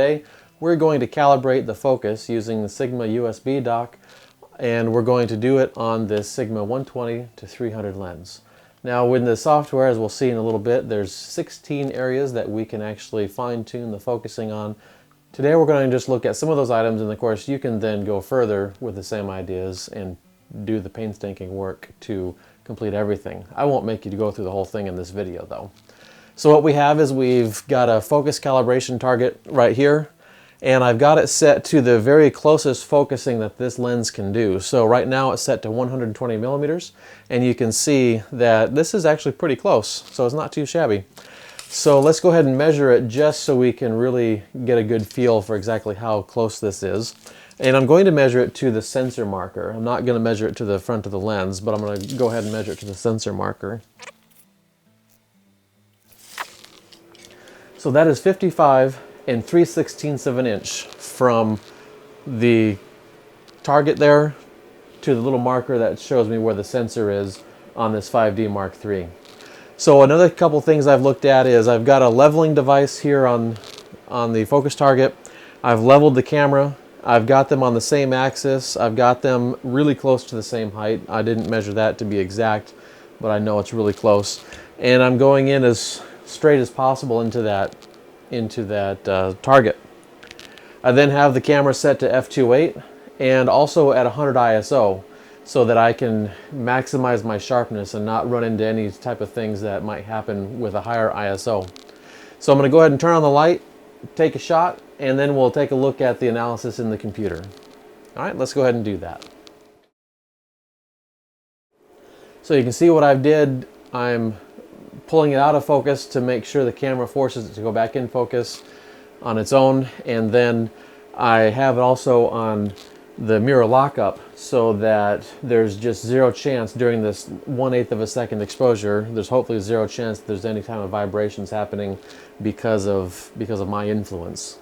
Today we're going to calibrate the focus using the Sigma USB dock, and we're going to do it on this Sigma 120 to 300 lens. Now in the software, as we'll see in a little bit, there's 16 areas that we can actually fine-tune the focusing on. Today we're going to just look at some of those items, and of course you can then go further with the same ideas and do the painstaking work to complete everything. I won't make you go through the whole thing in this video though. So what we have is we've got a focus calibration target right here, and I've got it set to the very closest focusing that this lens can do. So right now it's set to 120 millimeters, and you can see that this is actually pretty close, so it's not too shabby. So let's go ahead and measure it just so we can really get a good feel for exactly how close this is. And I'm going to measure it to the sensor marker. I'm not going to measure it to the front of the lens, but I'm going to go ahead and measure it to the sensor marker. So that is 55 and 3/16 of an inch from the target there to the little marker that shows me where the sensor is on this 5D Mark III. So another couple things I've looked at is I've got a leveling device here on the focus target. I've leveled the camera. I've got them on the same axis. I've got them really close to the same height. I didn't measure that to be exact, but I know it's really close. And I'm going in as straight as possible into that target. I then have the camera set to f2.8 and also at 100 ISO so that I can maximize my sharpness and not run into any type of things that might happen with a higher ISO. So I'm going to go ahead and turn on the light, take a shot, and then we'll take a look at the analysis in the computer. All right, let's go ahead and do that. So you can see what I've did. I'm pulling it out of focus to make sure the camera forces it to go back in focus on its own, and then I have it also on the mirror lockup so that there's just zero chance during this 1/8 of a second exposure. There's hopefully zero chance that there's any kind of vibrations happening because of my influence.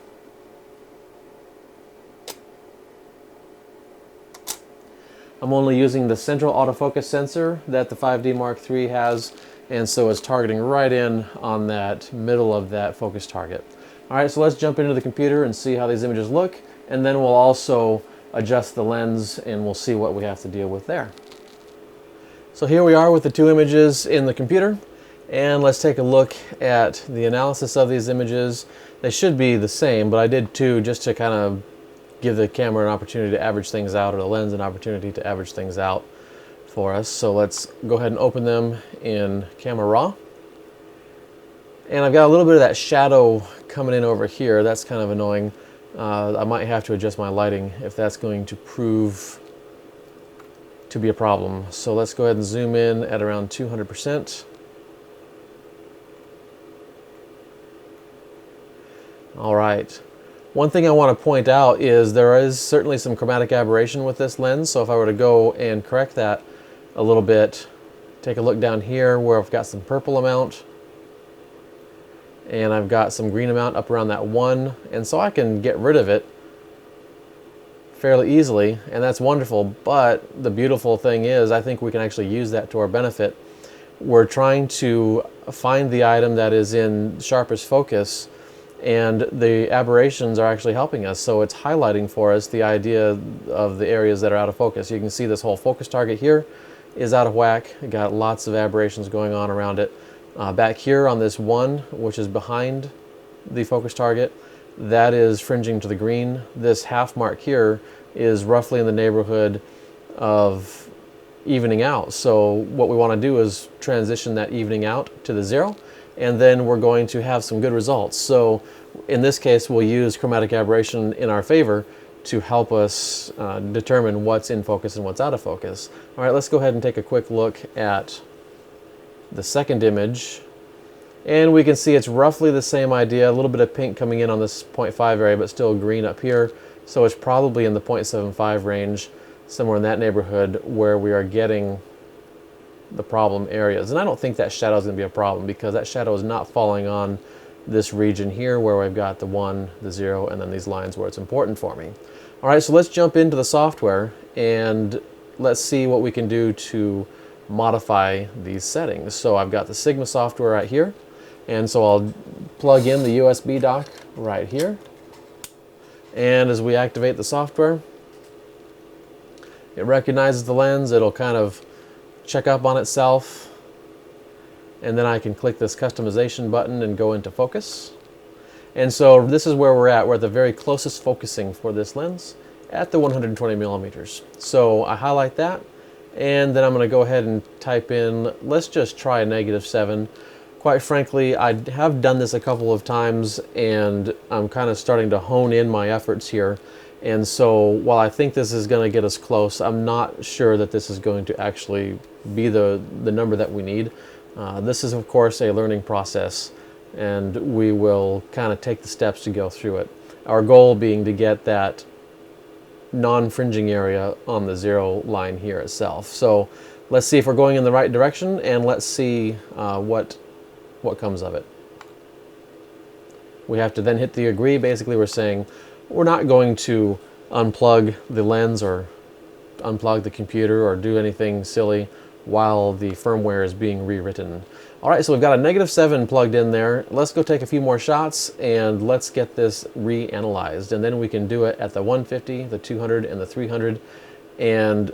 I'm only using the central autofocus sensor that the 5D Mark III has, and so it's targeting right in on that middle of that focus target. All right, so let's jump into the computer and see how these images look, and then we'll also adjust the lens and we'll see what we have to deal with there. So here we are with the two images in the computer, and let's take a look at the analysis of these images. They should be the same, but I did two just to kind of give the camera an opportunity to average things out, or the lens an opportunity to average things out for us. So let's go ahead and open them in Camera Raw. And I've got a little bit of that shadow coming in over here. That's kind of annoying. I might have to adjust my lighting if that's going to prove to be a problem. So let's go ahead and zoom in at around 200%. All right. One thing I want to point out is there is certainly some chromatic aberration with this lens. So if I were to go and correct that a little bit, take a look down here where I've got some purple amount and I've got some green amount up around that 1, and so I can get rid of it fairly easily, and that's wonderful. But the beautiful thing is I think we can actually use that to our benefit. We're trying to find the item that is in sharpest focus, and the aberrations are actually helping us, so it's highlighting for us the idea of the areas that are out of focus. You can see this whole focus target here is out of whack. Got lots of aberrations going on around it. Back here on this 1, which is behind the focus target, that is fringing to the green. This half mark here is roughly in the neighborhood of evening out. So what we want to do is transition that evening out to the 0, and then we're going to have some good results. So in this case, we'll use chromatic aberration in our favor to help us determine what's in focus and what's out of focus. All right, let's go ahead and take a quick look at the second image, and we can see it's roughly the same idea. A little bit of pink coming in on this 0.5 area, but still green up here. So it's probably in the 0.75 range, somewhere in that neighborhood where we are getting the problem areas. And I don't think that shadow is going to be a problem because that shadow is not falling on this region here where we've got the 1, the 0, and then these lines where it's important for me. All right, so let's jump into the software and let's see what we can do to modify these settings. So I've got the Sigma software right here, and so I'll plug in the USB dock right here. And as we activate the software, it recognizes the lens. It'll kind of check up on itself. And then I can click this customization button and go into focus. And so this is where we're at. We're at the very closest focusing for this lens at the 120 millimeters. So I highlight that, and then I'm going to go ahead and type in, let's just try a -7. Quite frankly, I have done this a couple of times, and I'm kind of starting to hone in my efforts here. And so while I think this is going to get us close, I'm not sure that this is going to actually be the number that we need. This is, of course, a learning process, and we will kind of take the steps to go through it. Our goal being to get that non-fringing area on the 0 line here itself. So let's see if we're going in the right direction, and let's see what comes of it. We have to then hit the agree. Basically, we're saying we're not going to unplug the lens or unplug the computer or do anything silly while the firmware is being rewritten. All right, so we've got a -7 plugged in there. Let's go take a few more shots and let's get this reanalyzed. And then we can do it at the 150, the 200, and the 300, and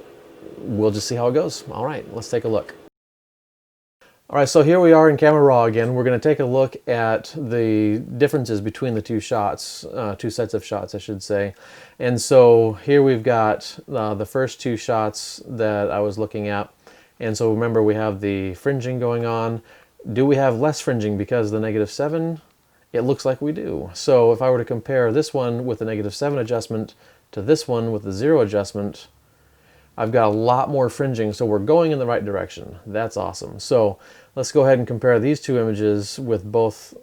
we'll just see how it goes. All right, let's take a look. All right, so here we are in Camera Raw again. We're going to take a look at the differences between the two shots, two sets of shots, I should say. And so here we've got the first two shots that I was looking at. And so remember, we have the fringing going on. Do we have less fringing because of the -7? It looks like we do. So if I were to compare this one with the -7 adjustment to this one with the 0 adjustment, I've got a lot more fringing, so we're going in the right direction. That's awesome. So let's go ahead and compare these two images with both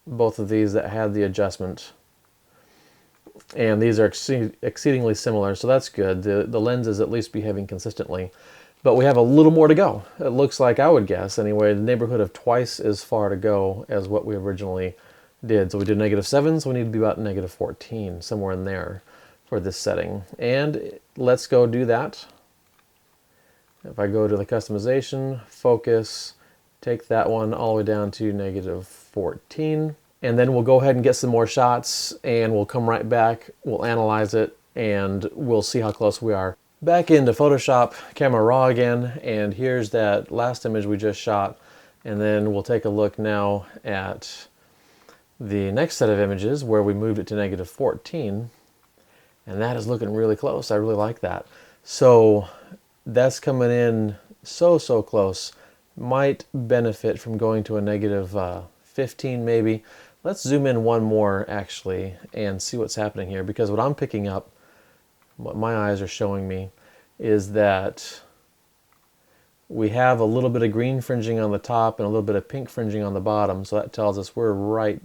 of these that had the adjustment. And these are exceedingly similar, so that's good. The lens is at least behaving consistently. But we have a little more to go. It looks like, I would guess anyway, the neighborhood of twice as far to go as what we originally did. So we did -7, so we need to be about -14, somewhere in there for this setting. And let's go do that. If I go to the customization, focus, take that one all the way down to -14. And then we'll go ahead and get some more shots, and we'll come right back, we'll analyze it, and we'll see how close we are. Back into Photoshop, Camera Raw again, and here's that last image we just shot. And then we'll take a look now at the next set of images where we moved it to -14. And that is looking really close. I really like that. So that's coming in so close. Might benefit from going to a -15 maybe. Let's zoom in one more actually and see what's happening here, because what I'm picking up, what my eyes are showing me, is that we have a little bit of green fringing on the top and a little bit of pink fringing on the bottom. So that tells us we're right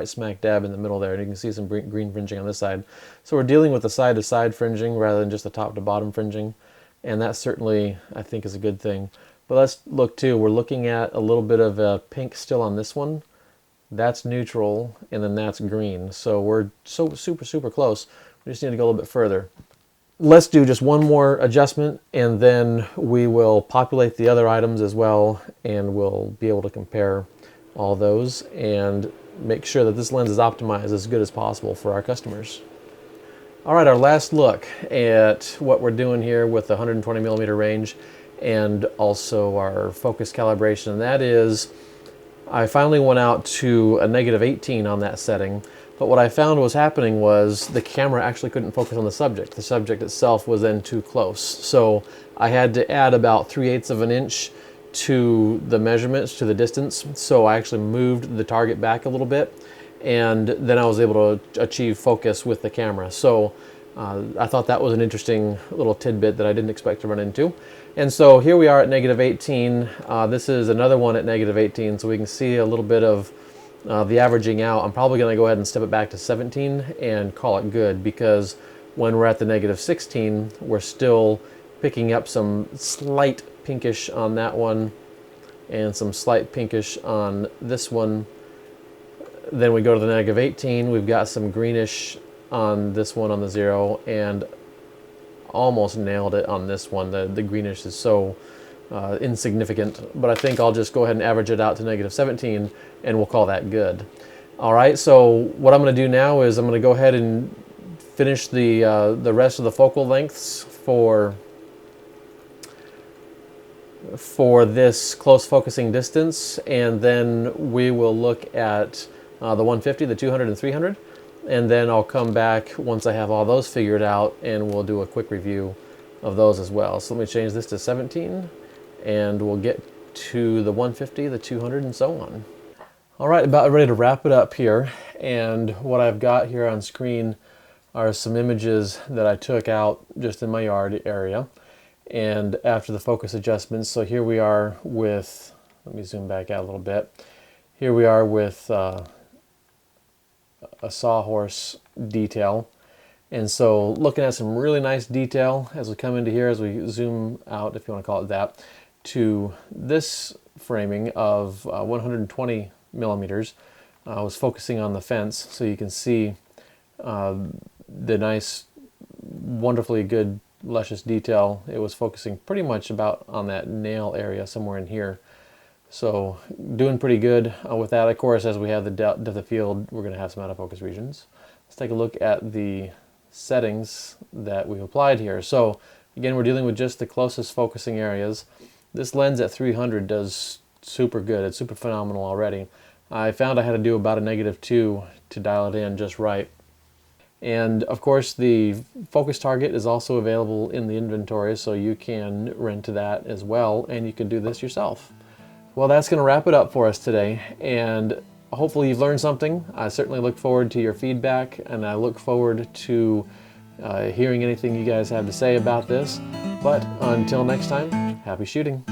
smack dab in the middle there, and you can see some green fringing on this side. So we're dealing with the side-to-side fringing rather than just the top-to-bottom fringing, and that certainly, I think, is a good thing. But let's look too. We're looking at a little bit of pink still on this one. That's neutral, and then that's green. So we're so super close. We just need to go a little bit further. Let's do just one more adjustment, and then we will populate the other items as well, and we'll be able to compare all those and make sure that this lens is optimized as good as possible for our customers. All right, our last look at what we're doing here with the 120 millimeter range and also our focus calibration, and that is, I finally went out to a -18 on that setting, but what I found was happening was the camera actually couldn't focus on the subject. The subject itself was then too close. So I had to add about 3/8 of an inch to the measurements, to the distance. So I actually moved the target back a little bit, and then I was able to achieve focus with the camera. So I thought that was an interesting little tidbit that I didn't expect to run into. And so here we are at -18. This is another one at -18, so we can see a little bit of the averaging out. I'm probably going to go ahead and step it back to 17 and call it good, because when we're at the -16, we're still picking up some slight pinkish on that one and some slight pinkish on this one. Then we go to the -18, we've got some greenish on this one on the 0, and almost nailed it on this one. The greenish is so insignificant, but I think I'll just go ahead and average it out to -17, and we'll call that good. All right, so what I'm going to do now is I'm going to go ahead and finish the rest of the focal lengths for this close focusing distance, and then we will look at the 150, the 200, and 300, and then I'll come back once I have all those figured out, and we'll do a quick review of those as well. So let me change this to 17, and we'll get to the 150, the 200, and so on. All right, about ready to wrap it up here, and what I've got here on screen are some images that I took out just in my yard area and after the focus adjustments. So here we are with, let me zoom back out a little bit. Here we are with a sawhorse detail. And so looking at some really nice detail as we come into here, as we zoom out, if you want to call it that, to this framing of 120 millimeters. I was focusing on the fence so you can see the nice, wonderfully good, luscious detail. It was focusing pretty much about on that nail area somewhere in here. So doing pretty good with that. Of course, as we have the depth of field, we're going to have some out of focus regions. Let's take a look at the settings that we've applied here. So again, we're dealing with just the closest focusing areas. This lens at 300 does super good. It's super phenomenal already. I found I had to do about a -2 to dial it in just right. And of course, the focus target is also available in the inventory, so you can rent that as well, and you can do this yourself. Well, that's going to wrap it up for us today, and hopefully you've learned something. I certainly look forward to your feedback, and I look forward to hearing anything you guys have to say about this. But until next time, happy shooting.